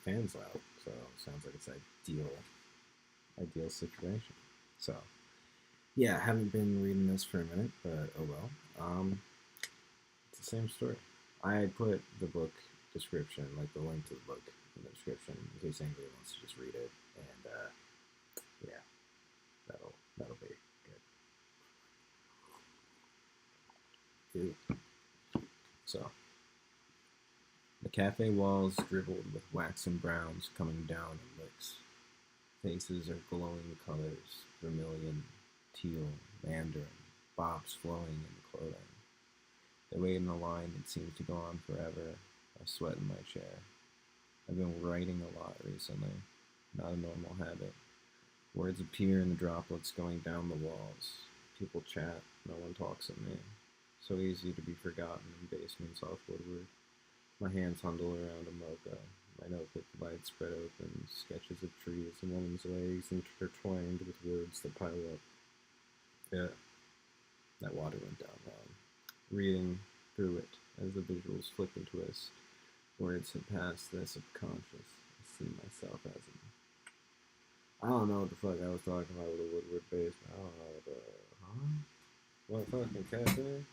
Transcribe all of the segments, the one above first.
fan's loud, so it sounds like it's ideal situation. So yeah, I haven't been reading this for a minute, but oh well. It's the same story. I put the book description, like the link to the book in the description, in case anybody wants to just read it, and yeah, that'll be good. Ew. So the cafe walls dribbled with waxen browns coming down in licks. Faces are glowing colors, vermilion, teal, mandarin, bops flowing in the clothing. They wait in a line that seems to go on forever. I sweat in my chair. I've been writing a lot recently, not a normal habit. Words appear in the droplets going down the walls. People chat, no one talks at me. So easy to be forgotten in basements off Woodward. My hands hundle around a mocha. My notebook light spread open, sketches of trees and woman's legs intertwined with words that pile up. Yeah, that water went down wrong. Reading through it as the visuals flick and twist. Words had passed the subconscious. I see myself as an... I don't know what the fuck I was talking about with a Woodward basement. I don't know what the... Huh? What fucking cafe?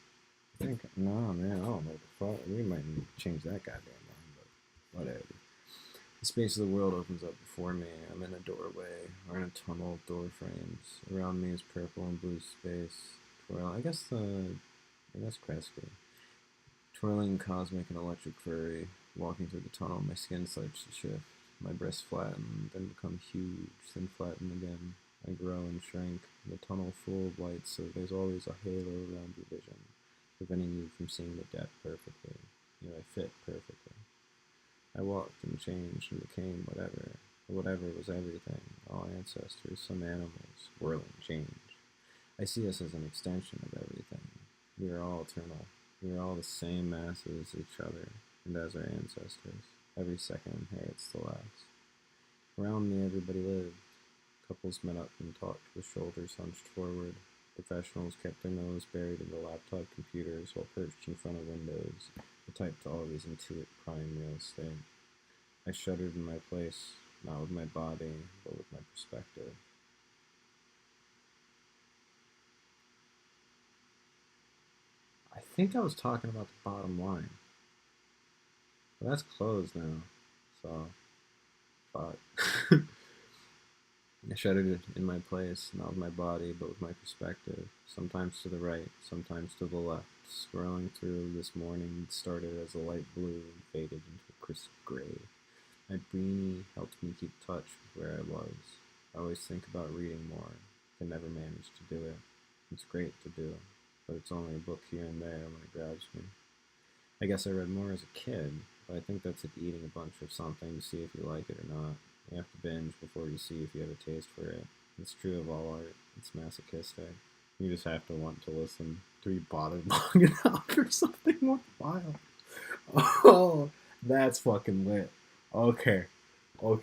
I think... No, man, I don't know what the fuck. We might need to change that goddamn line, but whatever. The space of the world opens up before me. I'm in a doorway, or in a tunnel of door frames. Around me is purple and blue space. Twirl. I guess Kresge. Twirling cosmic and electric furry. Walking through the tunnel, my skin starts to shift. My breasts flatten, then become huge, then flatten again. I grow and shrink. The tunnel full of light, so there's always a halo around your vision, preventing you from seeing the depth perfectly. I fit perfectly. I walked and changed and became whatever. Whatever was everything. All ancestors, some animals, whirling change. I see us as an extension of everything. We are all eternal. We are all the same mass as each other, and as our ancestors. Every second inherits the last. Around me, everybody lived. Couples met up and talked with shoulders hunched forward. Professionals kept their nose buried in the laptop computers while perched in front of windows, the type to always intuit prime real estate. I shuddered in my place, not with my body, but with my perspective. I think I was talking about the bottom line. But that's closed now, so fuck. I shuddered in my place, not with my body, but with my perspective. Sometimes to the right, sometimes to the left. Scrolling through this morning started as a light blue and faded into a crisp gray. My beanie helped me keep touch with where I was. I always think about reading more, can never manage to do it. It's great to do, but it's only a book here and there when it grabs me. I guess I read more as a kid, but I think that's like eating a bunch of something to see if you like it or not. You have to binge before you see if you have a taste for it. It's true of all art. It's masochistic. You just have to want to listen to be bothered long enough for something worthwhile. Oh, that's fucking lit. Okay. I'm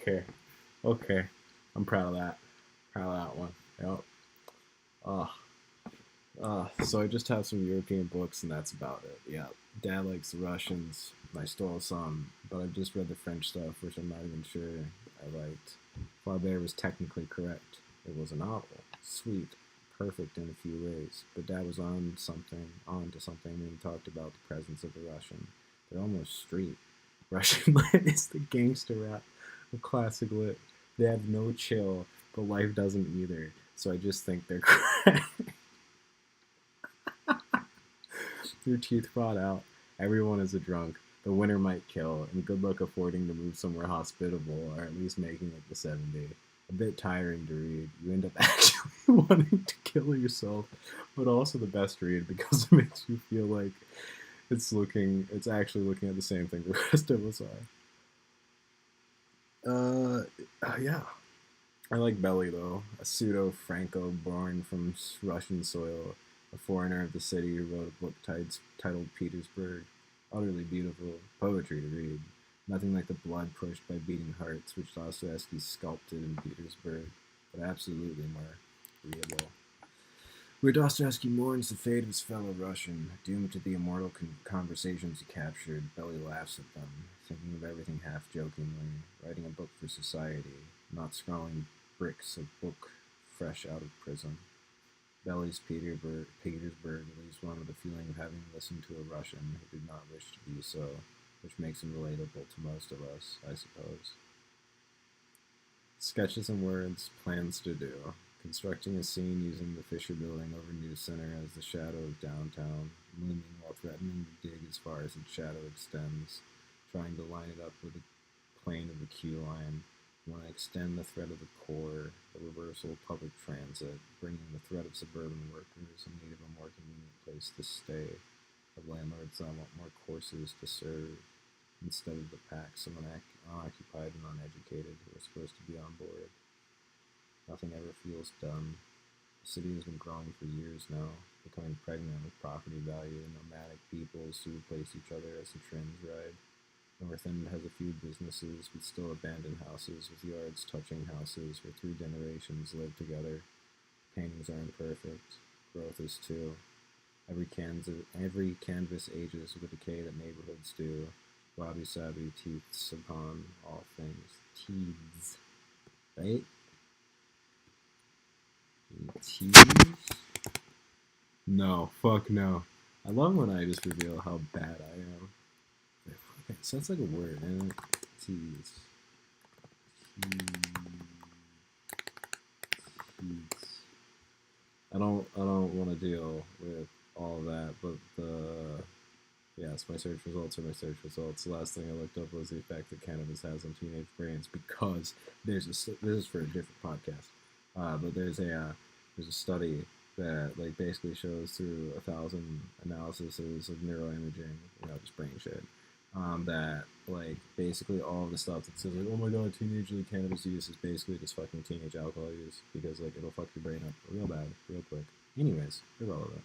proud of that. Proud of that one. Yep. So I just have some European books, and that's about it. Yeah, Dad likes the Russians. I stole some, but I've just read the French stuff, which I'm not even sure I liked. Flaubert was technically correct. It was a novel, sweet, perfect in a few ways, but Dad was on to something when he talked about the presence of the Russian. They're almost street. Russian lit is the gangster rap of classic lit. They have no chill, but life doesn't either. So I just think they're correct. Your teeth rot out. Everyone is a drunk. The winter might kill, and good luck affording to move somewhere hospitable, or at least making it to 70. A bit tiring to read. You end up actually wanting to kill yourself, but also the best read because it makes you feel like it's actually looking at the same thing the rest of us are. Yeah. I like Belly, though. A pseudo-Franco born from Russian soil. A foreigner of the city who wrote a book titled Petersburg. Utterly beautiful. Poetry to read. Nothing like the blood pushed by beating hearts, which Dostoevsky sculpted in Petersburg, but absolutely more readable. Where Dostoevsky mourns the fate of his fellow Russian, doomed to the immortal conversations he captured, Belly laughs at them, thinking of everything half-jokingly, writing for society, not scrawling bricks of book fresh out of prison. Belly's Petersburg leaves one with the feeling of having listened to a Russian who did not wish to be so, which makes him relatable to most of us, I suppose. Sketches and words, plans to do. Constructing a scene using the Fisher Building over New Center as the shadow of downtown, looming while threatening to dig as far as its shadow extends, trying to line it up with the plane of the queue line. When I extend the thread of the core, the reversal of public transit, bringing the thread of suburban workers in need of a more convenient place to stay, of landlords that want more courses to serve, instead of the packs of unoccupied and uneducated who are supposed to be on board. Nothing ever feels done. The city has been growing for years now, becoming pregnant with property value and nomadic peoples who replace each other as the trends ride. North End has a few businesses, but still abandoned houses with yards touching houses where 3 generations live together. Paintings are imperfect. Growth is too. Every canvas ages with the decay that neighborhoods do. Wabi-sabi teeths upon all things. Teeths. Right? Teeths? No. Fuck no. I love when I just reveal how bad I am. Okay, sounds like a word, and teeths. Teeths. I don't want to deal with all that, but yes, my search results are my search results. The last thing I looked up was the effect that cannabis has on teenage brains, because this is for a different podcast, but there's a study that like basically shows through 1,000 analyses of neuroimaging, just brain shit, that like basically all of the stuff that says like, oh my god, teenage cannabis use is basically just fucking teenage alcohol use, because like it'll fuck your brain up real bad, real quick. Anyways, irrelevant.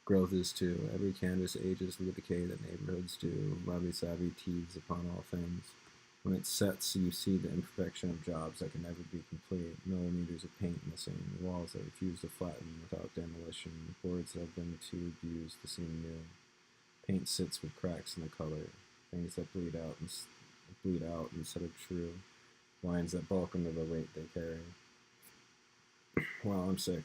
Growth is too. Every canvas ages with the decay that neighborhoods do. Wabi-sabi teethes upon all things. When it sets, you see the imperfection of jobs that can never be complete. Millimeters of paint missing. Walls that refuse to flatten without demolition. Boards that have been too abused to seem new. Paint sits with cracks in the color. Things that bleed out instead of true. Lines that bulk under the weight they carry. Wow, I'm sick.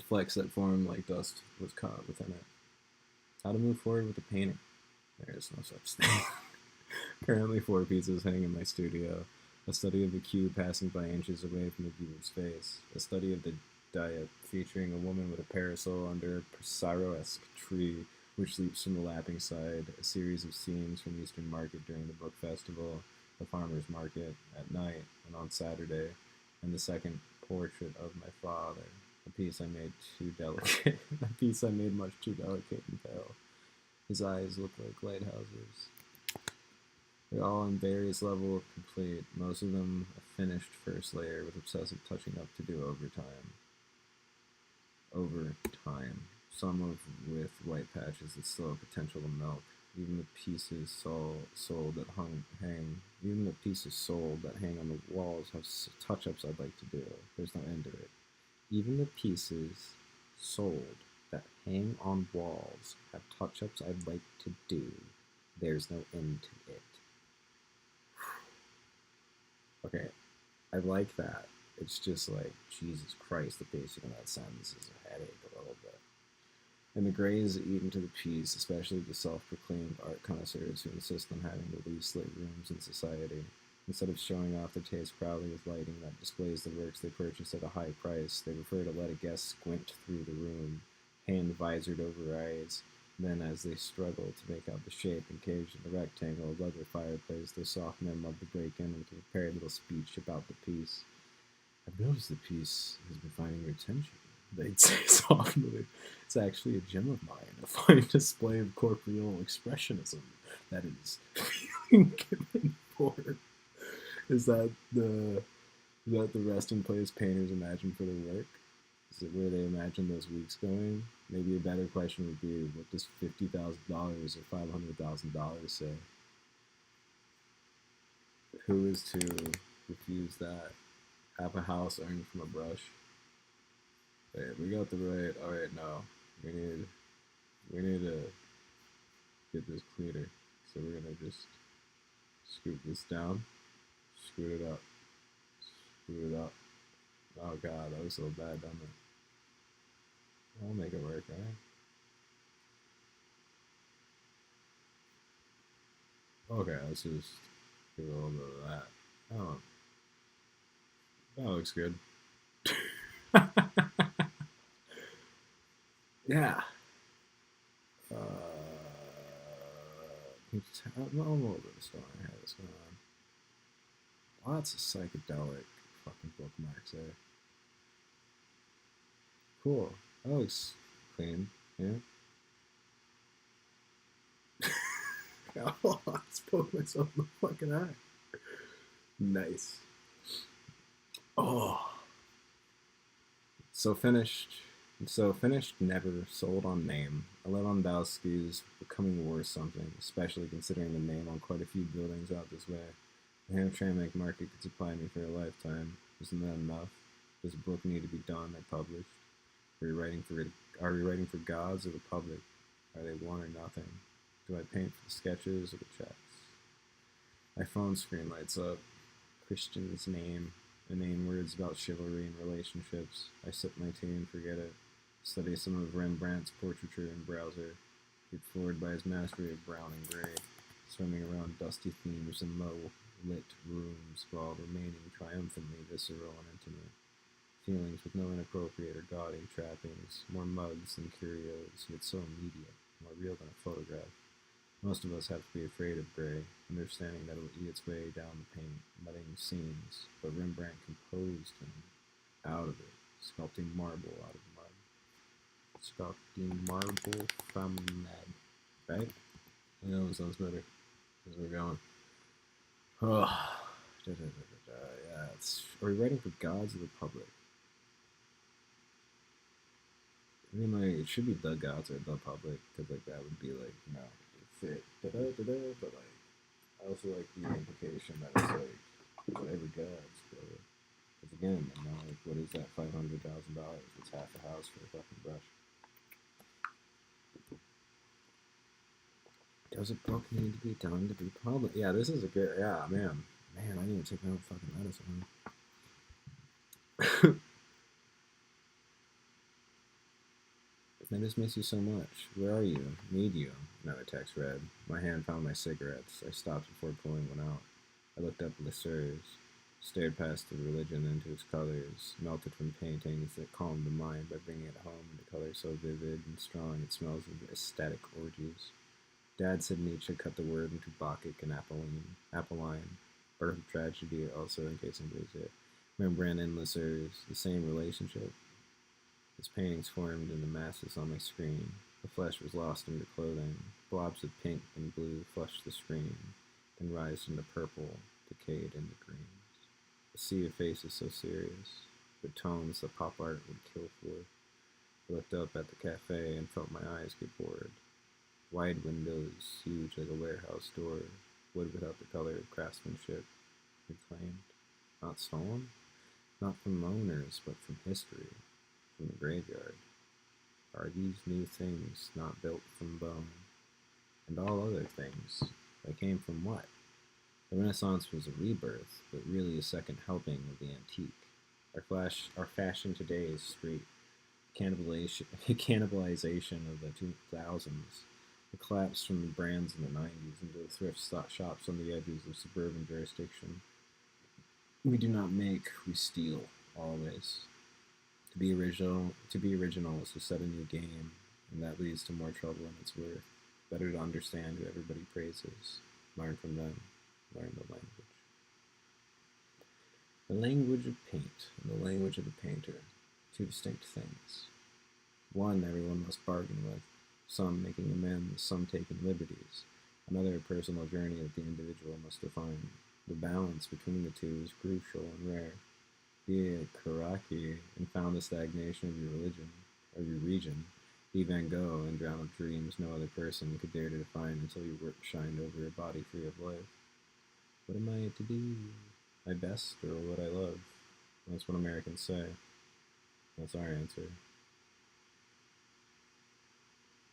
Flecks that form like dust was caught within it. How to move forward with the painting? There is no such thing. Currently 4 pieces hang in my studio. A study of the cube passing by inches away from the viewer's face. A study of the diet featuring a woman with a parasol under a Pissarro-esque tree which leaps from the lapping side. A series of scenes from Eastern Market during the book festival, the farmer's market at night and on Saturday, and the second portrait of my father. A piece I made too delicate. A piece I made much too delicate and pale. His eyes look like lighthouses. They're all in various level of complete, most of them a finished first layer with obsessive touching up to do over time. Some with white patches that still have potential to melt. Even the pieces sold that hang on the walls have touch-ups I'd like to do. There's no end to it. Even the pieces sold that hang on walls have touch-ups I'd like to do. There's no end to it. Okay, I like that. It's just like, Jesus Christ, the pacing of that sentence is a headache a little bit. And the grays eat into the piece, especially the self-proclaimed art connoisseurs who insist on having the least lit rooms in society. Instead of showing off their taste proudly with lighting that displays the works they purchase at a high price, they prefer to let a guest squint through the room, hand visored over eyes. Then, as they struggle to make out the shape encaged in the rectangle above their fireplace, their soft men love to break in with a prepared little speech about the piece. I've noticed the piece has been finding your attention, they'd say softly. It's actually a gem of mine, a fine display of corporeal expressionism that is being given for. Is that the resting place painters imagine for their work? Is it where they imagine those weeks going? Maybe a better question would be, what does $50,000 or $500,000 say? Who is to refuse that? Half a house earned from a brush. Wait, we got the right. All right, no, we need to get this cleaner. So we're gonna just Scoot this down. Scoot it up. Scoot it up. Oh god, that was so bad, doesn't it? I'll make it work, right? Okay, let's just do a little bit of that. Oh, that looks good. Yeah. A little bit of story has going on. Lots of psychedelic fucking bookmarks there. Cool. That looks clean. Yeah. Oh, I just poked myself in the fucking eye. Nice. Oh. So finished. So finished, never sold on name. Lewandowski's becoming worth something, especially considering the name on quite a few buildings out this way. The Hamtramck market could supply me for a lifetime. Isn't that enough? Does a book need to be done or published? Are we writing for gods or the public? Are they one or nothing? Do I paint for the sketches or the checks? My phone screen lights up. Christian's name. Inane words about chivalry and relationships. I sip my tea and forget it. Study some of Rembrandt's portraiture in browser. Get floored by his mastery of brown and gray. Swimming around dusty themes in low-lit rooms while remaining triumphantly visceral and intimate. Feelings with no inappropriate or gaudy trappings. More mugs than curios, yet so immediate. More real than a photograph. Most of us have to be afraid of gray, understanding that it will eat its way down the paint, muddying seams, but Rembrandt composed him out of it, sculpting marble out of mud. Sculpting marble from mud. Right? I know it sounds better as we're going. Oh, yeah, are we writing for gods or the public? I mean, like, it should be the gods or the public, because, like, that would be, like, you know, fit, but, like, I also like the implication that it's, like, whatever gods, but, because, again, you know, like, what is that, $500,000? It's half a house for a fucking brush. Does a book need to be done to be public? Yeah, this is a good, yeah, man. Man, I need to take my own fucking medicine. I just miss you so much. Where are you? Need you. Another text read. My hand found my cigarettes. I stopped before pulling one out. I looked up at the sirs, stared past the religion into its colors, melted from paintings that calmed the mind by bringing it home into colors so vivid and strong it smells of ecstatic orgies. Dad said Nietzsche cut the word into Bacchic and Apolline. Birth of tragedy also, in case anybody's it. Rembrandt and Lasser's, the same relationship. His paintings formed into masses on my screen. The flesh was lost under clothing. Blobs of pink and blue flushed the screen, then rised into purple, decayed into greens. The sea of faces so serious, the tones that pop art would kill for. I looked up at the cafe and felt my eyes get bored. Wide windows, huge like a warehouse door, wood without the color of craftsmanship, reclaimed. Not stolen? Not from owners, but from history, from the graveyard. Are these new things not built from bone? And all other things, they came from what? The Renaissance was a rebirth, but really a second helping of the antique. Our fashion today is street. Cannibalization of the 2000s. The collapse from the brands in the 90s into the thrift shops on the edges of suburban jurisdiction. We do not make, we steal, always. To be original is to set a new game, and that leads to more trouble than it's worth. Better to understand who everybody praises. Learn from them. Learn the language. The language of paint and the language of the painter. Two distinct things. One everyone must bargain with, some making amends, some taking liberties. Another a personal journey that the individual must define. The balance between the two is crucial and rare. Be a Karaki and found the stagnation of your religion, or your region. Be Van Gogh and drown of dreams no other person could dare to define until your work shined over a body free of life. What am I to be? My best or what I love? That's what Americans say. That's our answer.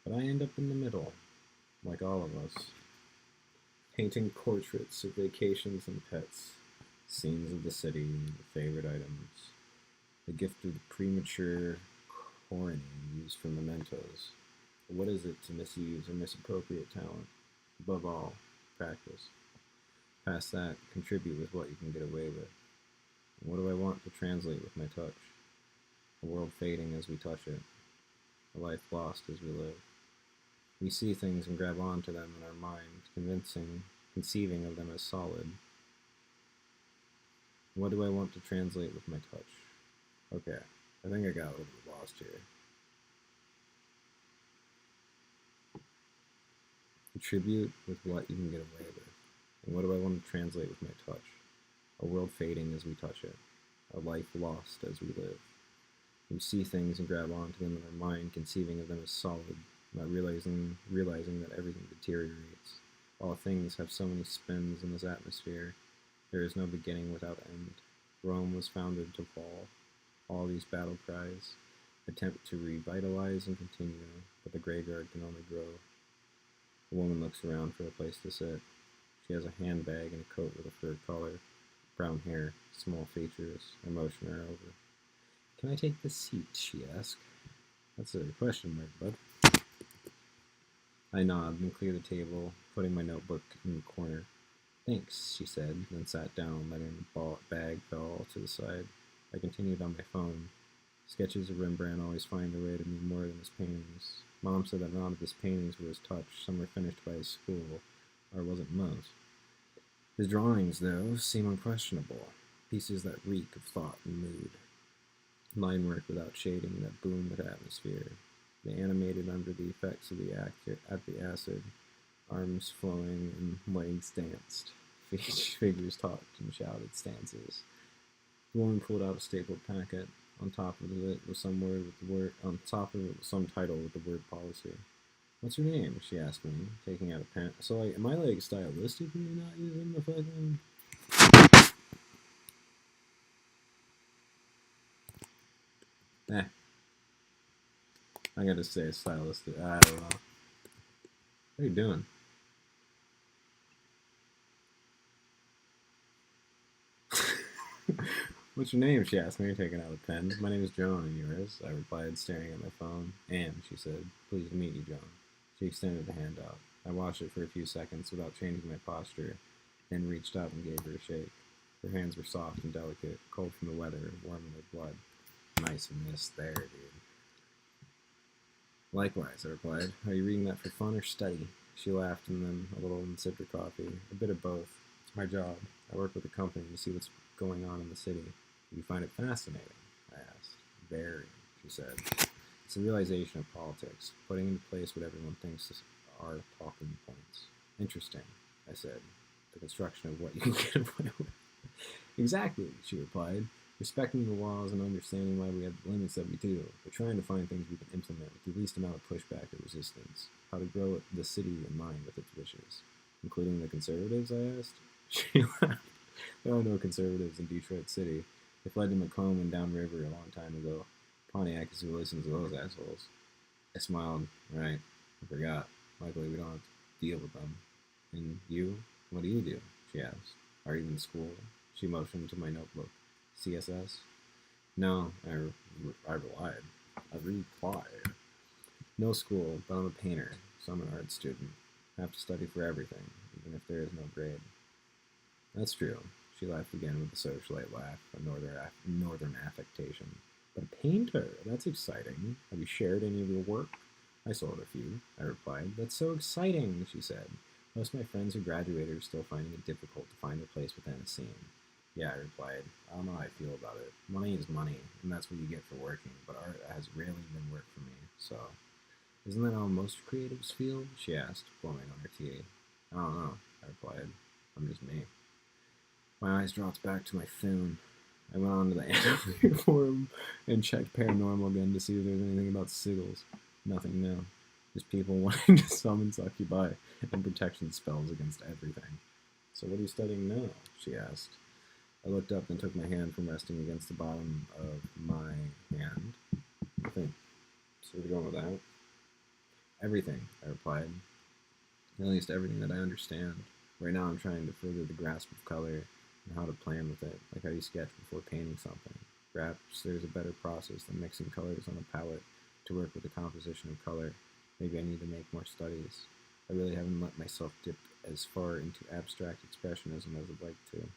But I end up in the middle, like all of us. painting portraits of vacations and pets, scenes of the city, favorite items, the gift of the premature coroning used for mementos. What is it to misuse or misappropriate talent? Above all, practice. Past that, contribute with what you can get away with. And what do I want to translate with my touch? A world fading as we touch it, a life lost as we live. We see things and grab onto them in our mind, conceiving of them as solid. What do I want to translate with my touch? Okay, I think I got a little bit lost here. Contribute with what you can get away with. And what do I want to translate with my touch? A world fading as we touch it, a life lost as we live. We see things and grab onto them in our mind, conceiving of them as solid, not realizing that everything deteriorates. All things have so many spins in this atmosphere. There is no beginning without end. Rome was founded to fall. All these battle cries attempt to revitalize and continue, but the graveyard can only grow. The woman looks around for a place to sit. She has a handbag and a coat with a fur collar, brown hair, small features. Emotion are over. Can I take this seat? She asked. That's a question mark, bud. I nod and clear the table, putting my notebook in the corner. Thanks, she said, then sat down, letting the bag fall to the side. I continued on my phone. Sketches of Rembrandt always find their way to me more than his paintings. Mom said that none of his paintings were his touch. Some were finished by his school, or wasn't most. His drawings, though, seem unquestionable. Pieces that reek of thought and mood. Line work without shading that boom with atmosphere. They animated under the effects of the acid. Arms flowing and legs danced. Figures talked and shouted stanzas. The woman pulled out a stapled packet. On top of it was some title with the word policy. What's her name? She asked me, taking out a pen. So, like, am I, like, stylistically not using the fucking... I gotta say stylistic. I don't know. What are you doing? What's your name? She asked me, taking out a pen. My name is Joan, and yours? I replied, staring at my phone. Anne, she said. Pleased to meet you, Joan. She extended the hand out. I watched it for a few seconds without changing my posture, then reached out and gave her a shake. Her hands were soft and delicate, cold from the weather, warm in her blood. Nice miss there, dude. Likewise, I replied. Are you reading that for fun or study? She laughed and then a little and sipped her coffee. A bit of both. It's my job. I work with a company to see what's going on in the city. Do you find it fascinating? I asked. Very, she said. It's a realization of politics, putting into place what everyone thinks are talking points. Interesting, I said. The construction of what you can get away with. Exactly, she replied. Respecting the laws and understanding why we have the limits that we do, but trying to find things we can implement with the least amount of pushback or resistance. How to grow the city in line with its wishes. Including the conservatives, I asked. She laughed. There are no conservatives in Detroit City. They fled to Macomb and downriver a long time ago. Pontiac is who listens to those assholes. I smiled. Right. I forgot. Luckily, we don't have to deal with them. And you? What do you do? She asked. Are you in school? She motioned to my notebook. CSS? No, I relied. I replied. No school, but I'm a painter, so I'm an art student. I have to study for everything, even if there is no grade. That's true. She laughed again with a socialite laugh, a northern affectation. But a painter? That's exciting. Have you shared any of your work? I sold a few, I replied. That's so exciting, she said. Most of my friends who graduated are still finding it difficult to find their place within a scene. Yeah, I replied. I don't know how I feel about it. Money is money, and that's what you get for working, but art has rarely been work for me, so... Isn't that how most creatives feel? She asked, blowing on her tea. I don't know, I replied. I'm just me. My eyes dropped back to my phone. I went on to the anime forum and checked Paranormal again to see if there was anything about sigils. Nothing new. Just people wanting to summon succubi and protection spells against everything. So what are you studying now? She asked. I looked up and took my hand from resting against the bottom of my hand. I think. So we're going with that. Everything, I replied. At least everything that I understand. Right now I'm trying to further the grasp of color and how to plan with it, like how you sketch before painting something. Perhaps there's a better process than mixing colors on a palette to work with the composition of color. Maybe I need to make more studies. I really haven't let myself dip as far into abstract expressionism as I'd like to.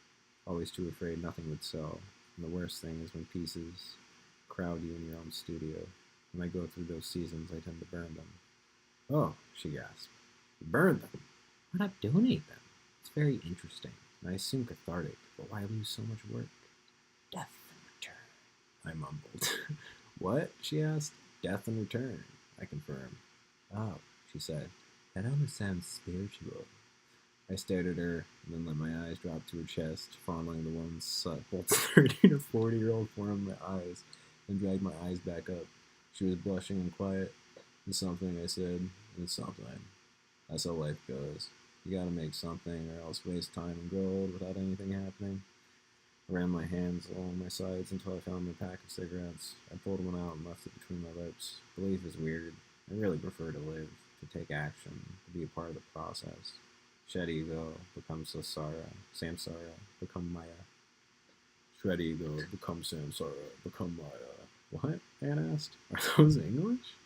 Always too afraid nothing would sell. And the worst thing is when pieces crowd you in your own studio. When I go through those seasons, I tend to burn them. Oh, she gasped. You burned them? Why not donate them? It's very interesting, and I assume cathartic, but why lose so much work? Death in return, I mumbled. What? She asked. Death in return, I confirmed. Oh, she said. That almost sounds spiritual. I stared at her, and then let my eyes drop to her chest, fondling the one supple 30 to 40-year-old form in my eyes, and dragged my eyes back up. She was blushing and quiet. It's something, I said. It's something. That's how life goes. You gotta make something, or else waste time and grow old without anything happening. I ran my hands along my sides until I found my pack of cigarettes. I pulled one out and left it between my lips. Belief is weird. I really prefer to live, to take action, to be a part of the process. Shed ego, become samsara, become maya. Shred ego, become samsara, become maya. What? Anne asked. Are those English?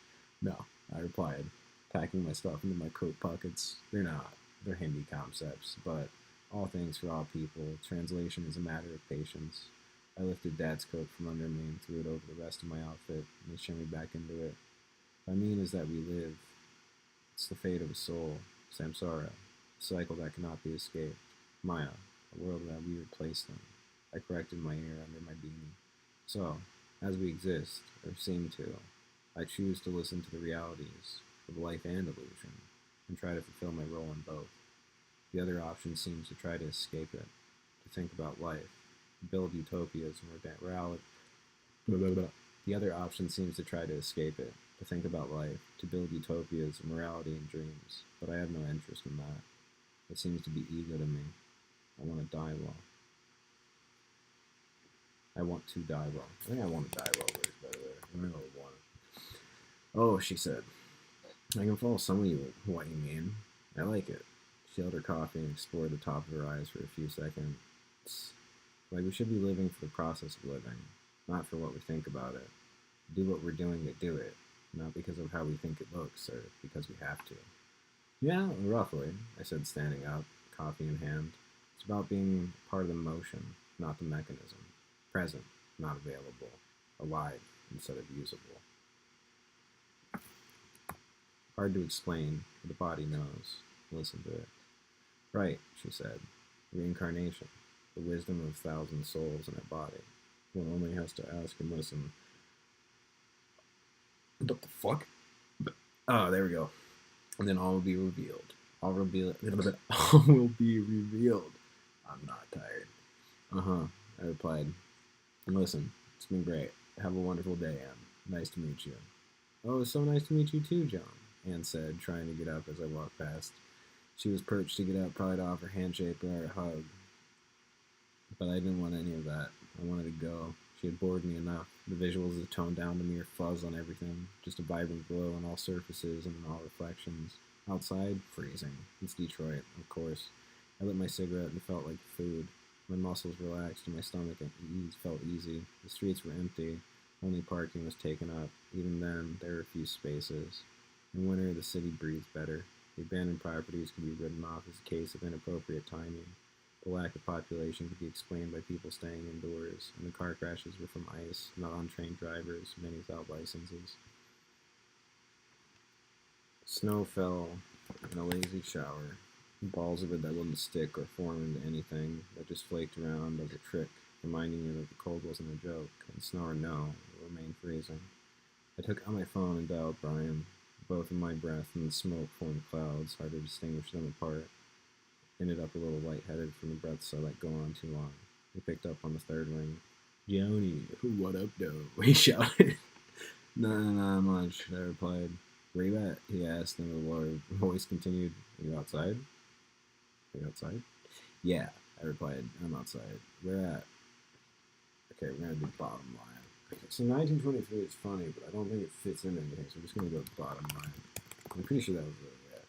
No, I replied, packing my stuff into my coat pockets. They're not. They're Hindi concepts, but all things for all people. Translation is a matter of patience. I lifted Dad's coat from under me and threw it over the rest of my outfit, and he shimmied back into it. What I mean is that we live. It's the fate of a soul, samsara, a cycle that cannot be escaped. Maya, a world that we replace them. I corrected my ear under my beanie. So, as we exist, or seem to, I choose to listen to the realities of life and illusion, and try to fulfill my role in both. The other option seems to try to escape it, to think about life, to build utopias and reality. The other option seems to try to escape it, to think about life, to build utopias of morality and dreams, but I have no interest in that. It seems to be ego to me. I want to die well. I want to die well. I think I want to die well works better there. I don't really want it. Oh, she said. I can follow some of you what you mean. I like it. She held her coffee and explored the top of her eyes for a few seconds. Like we should be living for the process of living, not for what we think about it. Do what we're doing to do it, not because of how we think it looks or because we have to. Yeah, roughly, I said, standing up, coffee in hand. It's about being part of the motion, not the mechanism. Present, not available. Alive instead of usable. Hard to explain, but the body knows. Listen to it. Right, she said. Reincarnation. The wisdom of 1,000 souls in a body. One only has to ask and listen. What the fuck? Oh, there we go. And then all will be revealed. All will be revealed. I'm not tired. Uh-huh, I replied. Listen, it's been great. Have a wonderful day, Anne. Nice to meet you. Oh, it's so nice to meet you too, John, Anne said, trying to get up as I walked past. She was perched to get up, probably to offer a handshake or a hug. But I didn't want any of that. I wanted to go. She had bored me enough. The visuals had toned down to mere fuzz on everything, just a vibrant glow on all surfaces and in all reflections. Outside, freezing. It's Detroit, of course. I lit my cigarette and felt like food. My muscles relaxed and my stomach felt easy. The streets were empty. Only parking was taken up. Even then, there were a few spaces. In winter, the city breathes better. The abandoned properties could be written off as a case of inappropriate timing. The lack of population could be explained by people staying indoors, and the car crashes were from ice, not untrained drivers, many without licenses. Snow fell in a lazy shower. Balls of it that wouldn't stick or form into anything, that just flaked around as a trick, reminding you that the cold wasn't a joke, and snow or no, it remained freezing. I took out my phone and dialed Brian. Both in my breath and the smoke formed clouds, hard to distinguish them apart. Ended up a little lightheaded from the breaths I let go on too long. He picked up on the third ring. Joni, what up, though? He shouted. Not much, I replied. Where you at? He asked, and the lower voice continued. Are you outside? Are you outside? Yeah, I replied. I'm outside. Where at? Okay, we're gonna do bottom line. Okay, so 1923 is funny, but I don't think it fits in anything, so I'm just gonna go bottom line. I'm pretty sure that was really bad.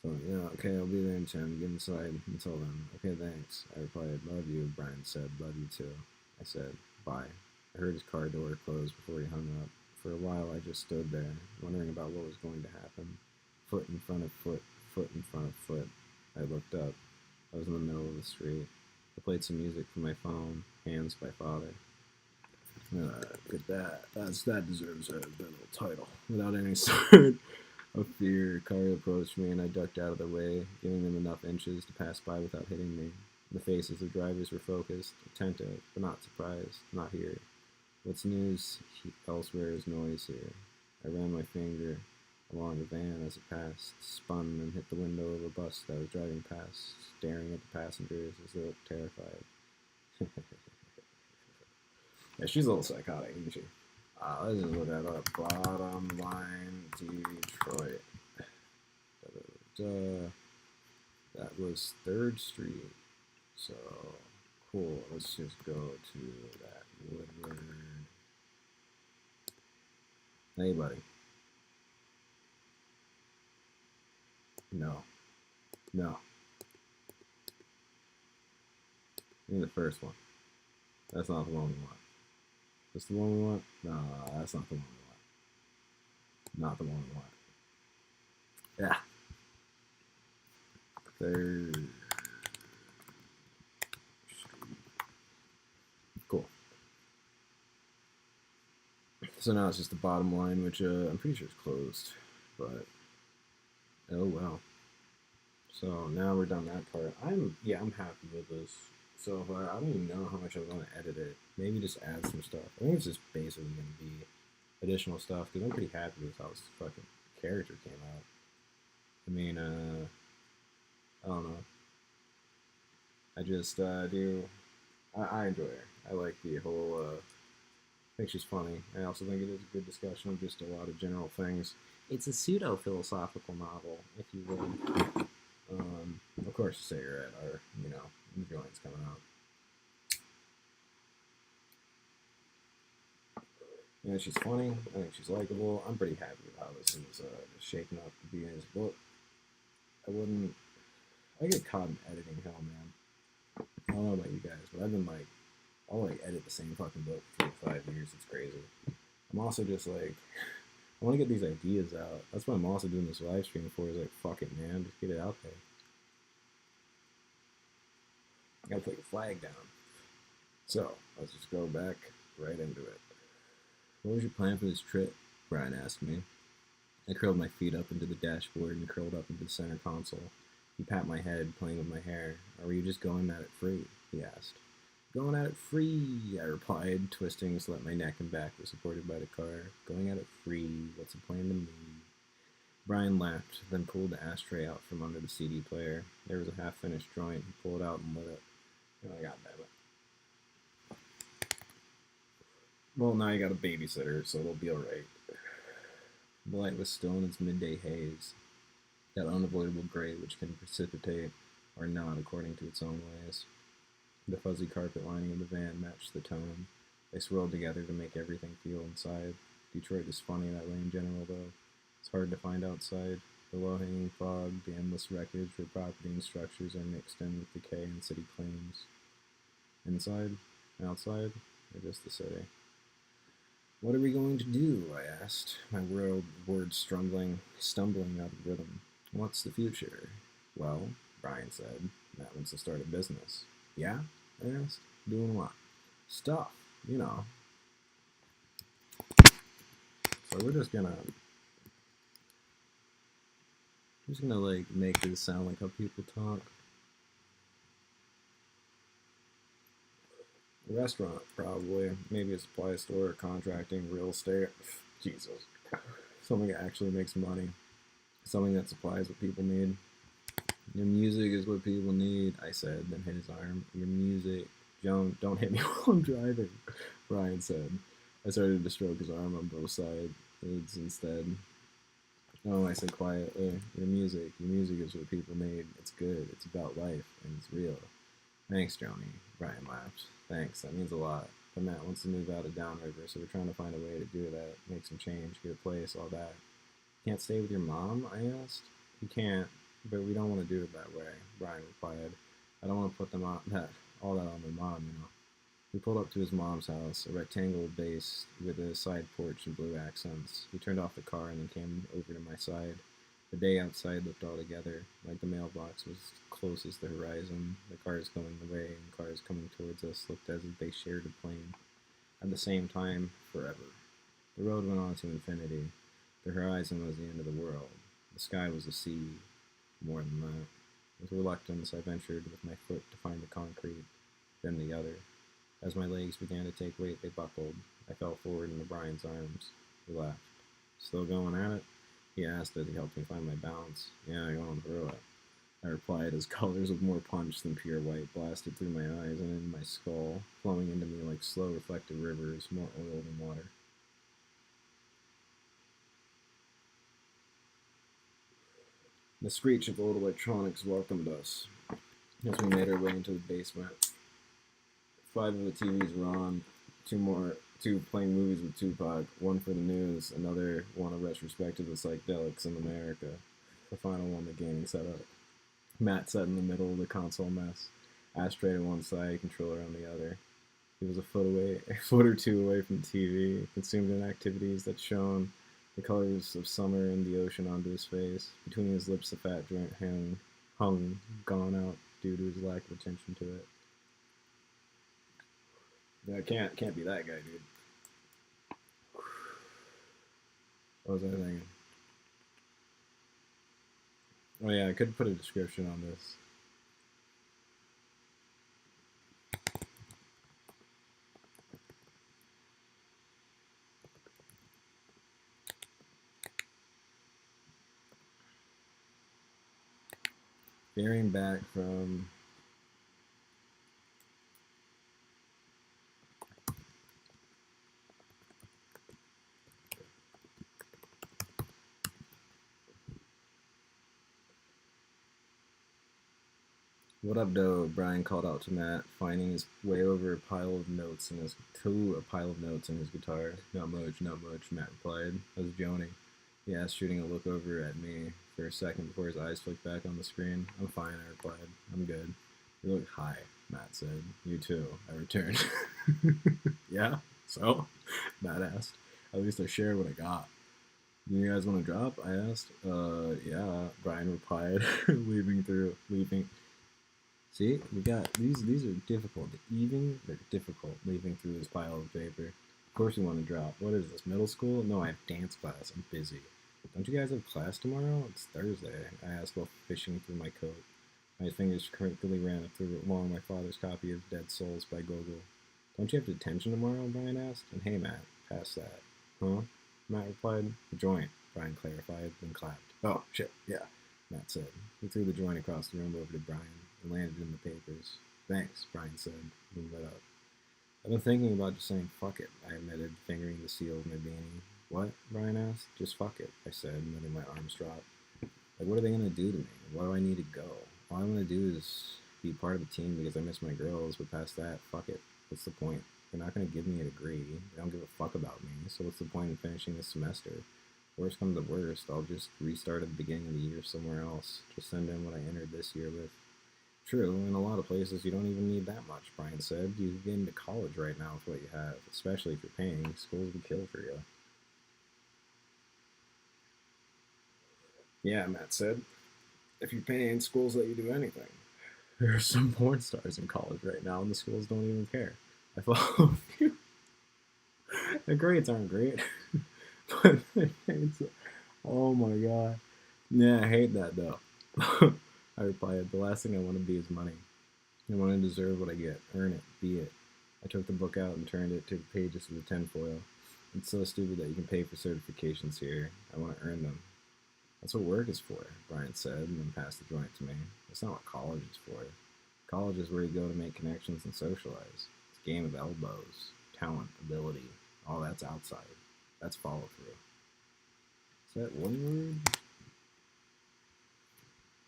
So, yeah, okay, I'll be there in 10. Get inside. Until then. Okay, thanks. I replied, love you. Brian said, love you too. I said, bye. I heard his car door close before he hung up. For a while, I just stood there, wondering about what was going to happen. Foot in front of foot, foot in front of foot. I looked up. I was in the middle of the street. I played some music from my phone, Hands by Father. Look at that. That deserves a little title. Without any sort of fear, a car approached me and I ducked out of the way, giving them enough inches to pass by without hitting me. The faces of drivers were focused, attentive, but not surprised. Not here. What's news elsewhere is noise here. I ran my finger along the van as it passed, spun and hit the window of a bus that was driving past, staring at the passengers as they looked terrified. Yeah, she's a little psychotic, isn't she? Let's just look at the bottom line, Detroit. That was 3rd Street. So, cool. Let's just go to that Woodward. Hey, buddy. No. No. Give me the first one. That's not the one we want. This the one we want? No, that's not the one we want. Not the one we want. Yeah. 3rd. Cool. So now it's just the bottom line, which I'm pretty sure is closed, but oh well. So now we're done that part. I'm happy with this so far. I don't even know how much I want to edit it. Maybe just add some stuff. I think it's just basically going to be additional stuff because I'm pretty happy with how this fucking character came out. I mean, I don't know. I just do. I enjoy her. I like the whole. I think she's funny. I also think it is a good discussion of just a lot of general things. It's a pseudo-philosophical novel, if you will. Of course, a cigarette or, joints coming out. Yeah, she's funny. I think she's likable. I'm pretty happy with how this is shaping up to be in his book. I get caught in editing hell, man. I don't know about you guys, but I'll edit the same fucking book for 5 years. It's crazy. I'm also just I want to get these ideas out. That's what I'm also doing this live stream for. Is fuck it, man, just get it out there. I gotta put your flag down. So let's just go back right into it. What was your plan for this trip? Brian asked me. I curled my feet up into the dashboard and curled up into the center console. He patted my head, playing with my hair. Or were you just going at it free? He asked. Going at it free, I replied, twisting so that my neck and back were supported by the car. Going at it free, what's a plan to me? Brian laughed, then pulled the ashtray out from under the CD player. There was a half-finished joint. He pulled it out and lit it. Oh, I got that. Well, now you got a babysitter, so it'll be alright. The light was still in its midday haze, that unavoidable gray which can precipitate or not according to its own ways. The fuzzy carpet lining of the van matched the tone. They swirled together to make everything feel inside. Detroit is funny that way in general, though. It's hard to find outside. The low-hanging fog, the endless wreckage where property and structures are mixed in with decay and city claims. Inside? Outside? Or just the city? What are we going to do? I asked, my words stumbling out of rhythm. What's the future? Well, Brian said, that one's to start a business. Yeah? I asked. Doing what? Stuff, you know. So we're just gonna make this sound like how people talk. A restaurant, probably. Maybe a supply store, contracting, real estate. Jesus. Something that actually makes money. Something that supplies what people need. Your music is what people need, I said, then hit his arm. Your music. Don't hit me while I'm driving, Brian said. I started to stroke his arm on both sides instead. Oh, I said quietly. Your music is what people need. It's good, it's about life, and it's real. Thanks, Joni. Brian laughed. Thanks, that means a lot. But Matt wants to move out of Downriver, so we're trying to find a way to do that. Make some change, get a place, all that. Can't stay with your mom? I asked. You can't. but we don't want to do it that way, Brian replied. I don't want to put them on all that on my mom, you know. We pulled up to his mom's house, a rectangle base with a side porch and blue accents. He turned off the car and then came over to my side. The day outside looked all together, like the mailbox was close as the horizon. The cars going away and cars coming towards us looked as if they shared a plane. At the same time, forever. The road went on to infinity. The horizon was the end of the world. The sky was a sea. More than that. With reluctance, I ventured with my foot to find the concrete, then the other. As my legs began to take weight, they buckled. I fell forward into Brian's arms. He laughed. Still going at it? He asked as he helped me find my balance. Yeah, going through it. I replied as colors of more punch than pure white blasted through my eyes and into my skull, flowing into me like slow reflective rivers, more oil than water. The screech of old electronics welcomed us as we made our way into the basement. 5 of the TVs were on, two playing movies with Tupac, one for the news, another one a retrospective of psychedelics in America, the final one the gaming setup. Matt sat in the middle of the console mess, ashtray on one side, controller on the other. He was a foot or two away from the TV, consumed in activities that shone the colors of summer and the ocean onto his face. Between his lips, the fat joint hung, gone out due to his lack of attention to it. Yeah, can't be that guy, dude. What was I thinking? Oh yeah, I could put a description on this. Veering back from What up, doe? Brian called out to Matt, finding his way over a pile of notes in his guitar. Not much, Matt replied. How's Joni? He asked, shooting a look over at me for a second before his eyes flicked back on the screen. I'm fine, I replied. I'm good. You look high, Matt said. You too, I returned. Yeah? So? Matt asked. At least I shared what I got. You guys want to drop? I asked. Yeah, Brian replied, leaving. See, we got these are difficult. They're difficult leaving through this pile of paper. Of course you want to drop. What is this, middle school? No, I have dance class. I'm busy. Don't you guys have class tomorrow? It's Thursday, I asked while fishing through my coat. My fingers crinkly ran along my father's copy of Dead Souls by Gogol. Don't you have detention tomorrow? Brian asked. And hey, Matt, pass that. Huh? Matt replied. The joint, Brian clarified, then clapped. Oh, shit, yeah, Matt said. He threw the joint across the room over to Brian and landed in the papers. Thanks, Brian said, and lit up. I've been thinking about just saying fuck it, I admitted, fingering the seal of my beanie. What? Brian asked. Just fuck it, I said, letting my arms drop. Like, what are they going to do to me? Why do I need to go? All I want to do is be part of the team because I miss my girls, but past that, fuck it. What's the point? They're not going to give me a degree. They don't give a fuck about me, so what's the point in finishing this semester? Worst comes to worst, I'll just restart at the beginning of the year somewhere else. Just send in what I entered this year with. True, in a lot of places you don't even need that much, Brian said. You can get into college right now with what you have, especially if you're paying. Schools would kill for you. Yeah, Matt said. If you're paying, schools let you do anything. There are some porn stars in college right now, and the schools don't even care. I follow a few. The grades aren't great, but the grades. Oh my god. Yeah, I hate that though. I replied, the last thing I want to be is money. I want to deserve what I get, earn it, be it. I took the book out and turned it to the pages with a tinfoil. It's so stupid that you can pay for certifications here. I want to earn them. That's what work is for, Brian said, and then passed the joint to me. That's not what college is for. College is where you go to make connections and socialize. It's a game of elbows, talent, ability. All that's outside. That's follow through. Is that one word?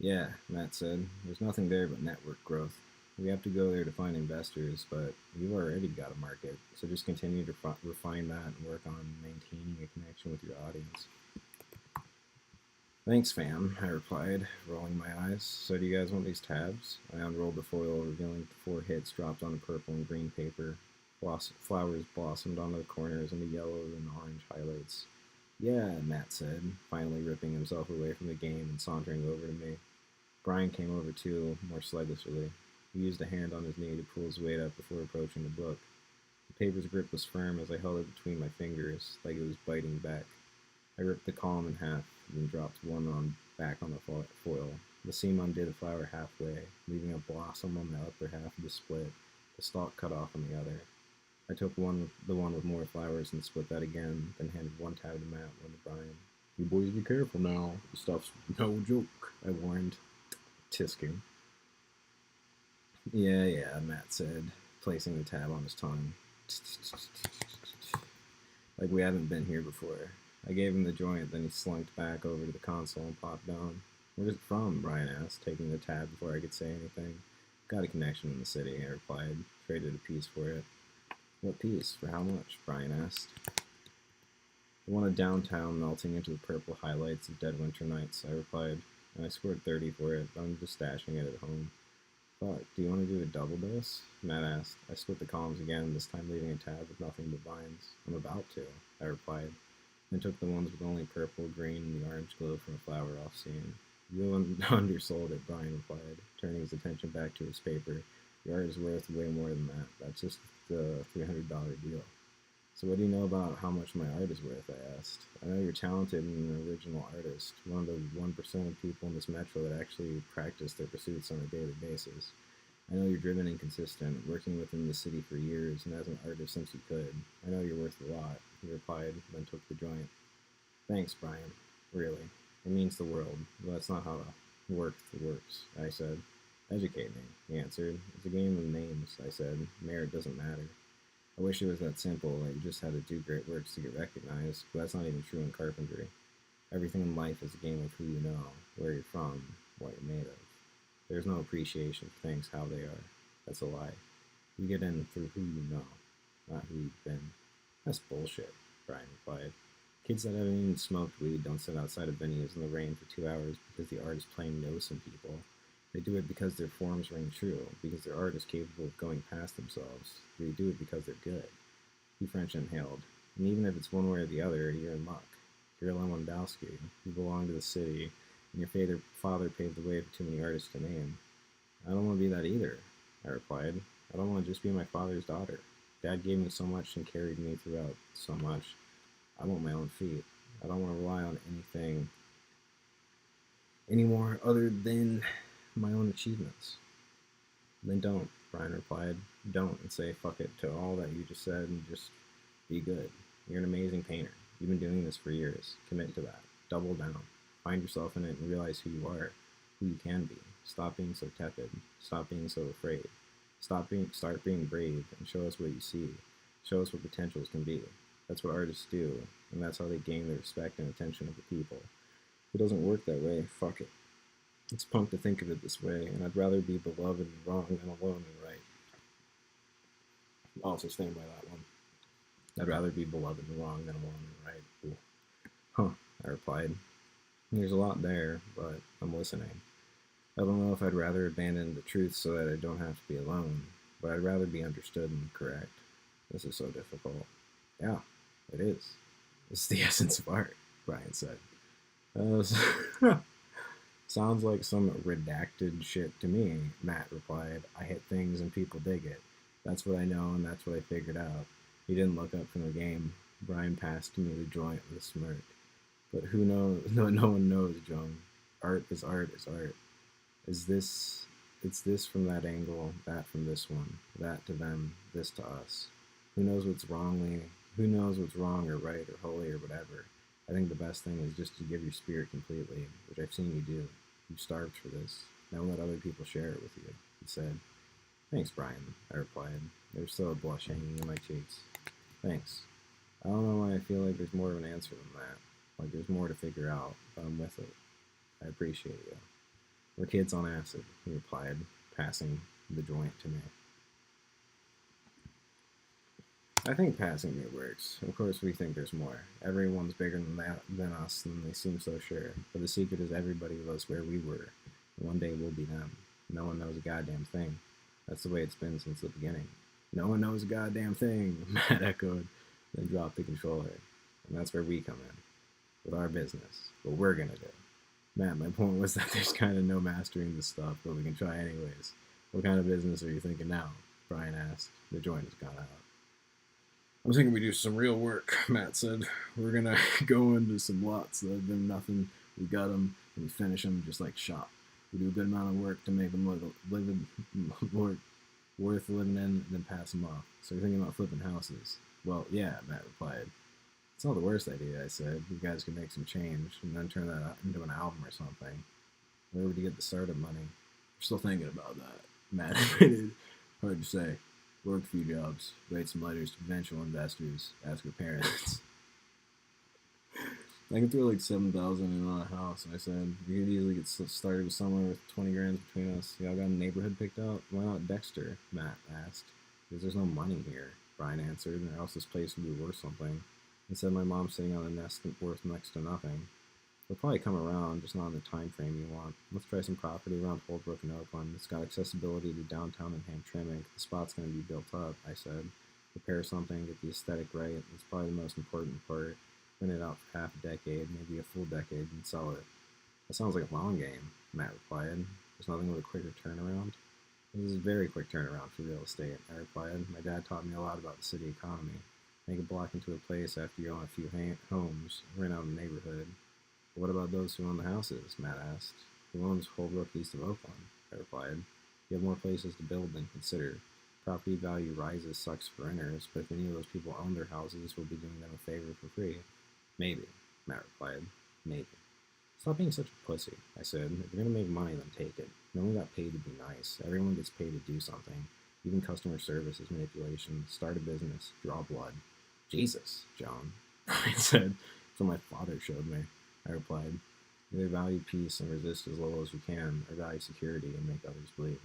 Yeah, Matt said. There's nothing there but network growth. We have to go there to find investors, but you've already got a market, so just continue to refine that and work on maintaining a connection with your audience. Thanks, fam, I replied, rolling my eyes. So do you guys want these tabs? I unrolled the foil, revealing 4 hits dropped on purple and green paper. Flowers blossomed onto the corners and the yellow and orange highlights. Yeah, Matt said, finally ripping himself away from the game and sauntering over to me. Brian came over too, more sluggishly. He used a hand on his knee to pull his weight up before approaching the book. The paper's grip was firm as I held it between my fingers, like it was biting back. I ripped the column in half, then dropped one on back on the foil. The seam undid the flower halfway, leaving a blossom on the upper half of the split, the stalk cut off on the other. I took the one with more flowers and split that again, then handed one tab to Matt, one to Brian. You boys be careful now. The stuff's no joke, I warned, tisking. Yeah, Matt said, placing the tab on his tongue. Like we hadn't been here before. I gave him the joint, then he slunked back over to the console and popped down. Where's it from? Brian asked, taking the tab before I could say anything. Got a connection in the city, I replied. Traded a piece for it. What piece? For how much? Brian asked. The one of downtown melting into the purple highlights of dead winter nights, I replied. And I scored 30 for it, but I'm just stashing it at home. Fuck, do you want to do a double dose? Matt asked. I split the columns again, this time leaving a tab with nothing but vines. I'm about to, I replied. Then took the ones with only purple, green, and the orange glow from a flower off scene. You undersold it, Brian replied, turning his attention back to his paper. The art is worth way more than that. That's just the $300 deal. So what do you know about how much my art is worth, I asked. I know you're talented and an original artist, one of the 1% of people in this metro that actually practice their pursuits on a daily basis. I know you're driven and consistent, working within the city for years, and as an artist since you could. I know you're worth a lot, he replied, then took the joint. Thanks, Brian. Really. It means the world, but that's not how work works, I said. Educate me, he answered. It's a game of names, I said. Merit doesn't matter. I wish it was that simple, that you just had to do great works to get recognized, but that's not even true in carpentry. Everything in life is a game of who you know, where you're from, what you're made of. There's no appreciation for things how they are. That's a lie. You get in through who you know, not who you've been. That's bullshit, Brian replied. Kids that haven't even smoked weed don't sit outside of venues in the rain for 2 hours because the art is playing no some people. They do it because their forms ring true, because their art is capable of going past themselves. They do it because they're good. He French inhaled. And even if it's one way or the other, you're in luck. You're Lewandowski. You belong to the city, and your father paved the way for too many artists to name. I don't want to be that either, I replied. I don't want to just be my father's daughter. Dad gave me so much and carried me throughout so much. I want my own feet. I don't want to rely on anything anymore other than my own achievements. Then don't, Brian replied. Don't, and say fuck it to all that you just said and just be good. You're an amazing painter. You've been doing this for years. Commit to that. Double down. Find yourself in it and realize who you are, who you can be. Stop being so tepid. Stop being so afraid. Start being brave and show us what you see. Show us what potentials can be. That's what artists do, and that's how they gain the respect and attention of the people. If it doesn't work that way, fuck it. It's punk to think of it this way, and I'd rather be beloved and wrong than alone and right. I'll also stand by that one. I'd rather be beloved and wrong than alone and right. Ooh. Huh, I replied. There's a lot there, but I'm listening. I don't know if I'd rather abandon the truth so that I don't have to be alone, but I'd rather be understood and correct. This is so difficult. Yeah, it is. It's the essence of art, Brian said. Sounds like some redacted shit to me, Matt replied. I hit things and people dig it. That's what I know and that's what I figured out. He didn't look up from the game. Brian passed me the joint with a smirk. But who knows? No one knows, Joan. Art is art is art. It's this from that angle, that from this one, that to them, this to us. Who knows what's wrong or right or holy or whatever. I think the best thing is just to give your spirit completely, which I've seen you do. You've starved for this. Now let other people share it with you, he said. Thanks, Brian, I replied. There's still a blush hanging in my cheeks. Thanks. I don't know why I feel like there's more of an answer than that. Like there's more to figure out, but I'm with it. I appreciate you. We're kids on acid, he replied, passing the joint to me. I think passing me works. Of course, we think there's more. Everyone's bigger than us, and they seem so sure. But the secret is everybody was where we were. And one day we'll be them. No one knows a goddamn thing. That's the way it's been since the beginning. No one knows a goddamn thing, Matt echoed, then dropped the controller. And that's where we come in, with our business, what we're gonna do. Matt, my point was that there's kind of no mastering this stuff, but we can try anyways. What kind of business are you thinking now? Brian asked. The joint has gone out. I was thinking we do some real work, Matt said. We're gonna go into some lots that have been nothing. We gut them and we finish them just like shop. We do a good amount of work to make them worth living in, and then pass them off. So you're thinking about flipping houses? Well, yeah, Matt replied. It's not the worst idea, I said. You guys can make some change and then turn that into an album or something. Where would you get the startup money? We're still thinking about that, Matt admitted. Hard to say. Work a few jobs, write some letters to potential investors, ask your parents. I can throw like 7,000 in on a house, I said. We could easily get started with somewhere with 20 grand between us. Y'all got a neighborhood picked out? Why not Dexter? Matt asked. Because there's no money here, Brian answered, or else this place would be worth something. Instead, my mom's sitting on a nest worth next to nothing. They'll probably come around, just not in the time frame you want. Let's try some property around Holbrook and Oakland. It's got accessibility to downtown and Hamtramck. The spot's going to be built up, I said. Prepare something, get the aesthetic right. It's probably the most important part. Rent it out for half a decade, maybe a full decade, and sell it. That sounds like a long game, Matt replied. There's nothing with a quicker turnaround. This is a very quick turnaround for real estate, I replied. My dad taught me a lot about the city economy. Make a block into a place after you own a few homes, rent out a neighborhood. What about those who own the houses? Matt asked. Who owns Holbrook east of Oakland? I replied. You have more places to build than consider. Property value rises sucks for renters, but if any of those people own their houses, we'll be doing them a favor for free. Maybe, Matt replied. Maybe. Stop being such a pussy, I said. If you're going to make money, then take it. No one got paid to be nice. Everyone gets paid to do something. Even customer service is manipulation. Start a business. Draw blood. Jesus, John, I said. So my father showed me. I replied. Either value peace and resist as little as you can, or value security and make others bleed.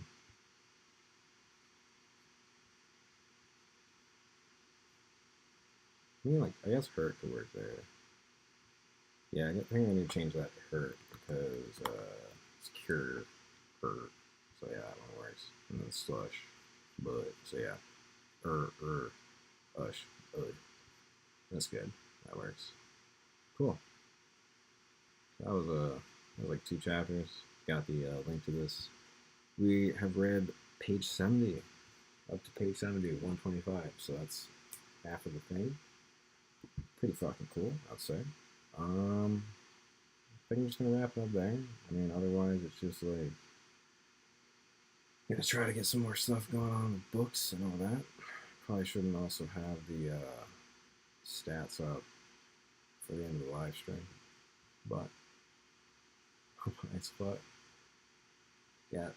I mean, like, I guess hurt could work there. Yeah, I think I need to change that to hurt because it's cure, hurt. So yeah, that one works. And then slush, but so yeah, ush, bud. That's good. That works. Cool. That was like 2 chapters. Got the link to this. We have read page 70, up to page 70, 125. So that's half of the thing. Pretty fucking cool, I'd say. I think I'm just gonna wrap it up there. I mean, otherwise it's just like gonna try to get some more stuff going on with books and all that. Probably shouldn't also have the stats up for the end of the live stream, but it's but yeah,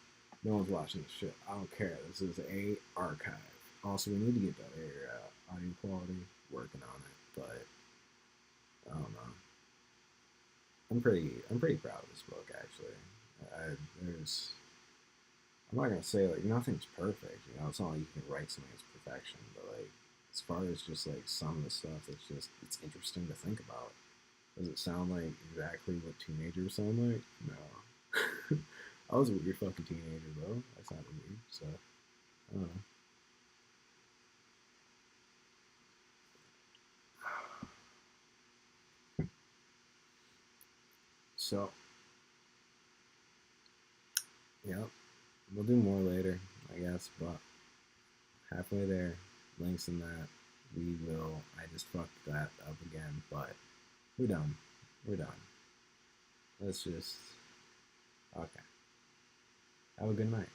no one's watching this shit. I don't care. This is a archive. Also, we need to get better audio quality. Working on it, but I don't know. I'm pretty proud of this book actually. I'm not gonna say like nothing's perfect. You know, it's not like you can write something as perfection, but like as far as just like some of the stuff, it's interesting to think about. Does it sound like exactly what teenagers sound like? No. I was a weird fucking teenager though. I sounded weird, so I don't know. So yeah, we'll do more later, I guess, but halfway there, links in that. We will. I just fucked that up again, but we're done. We're done. Let's just. Okay. Have a good night.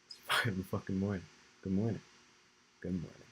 It's 5 in the fucking morning. Good morning. Good morning.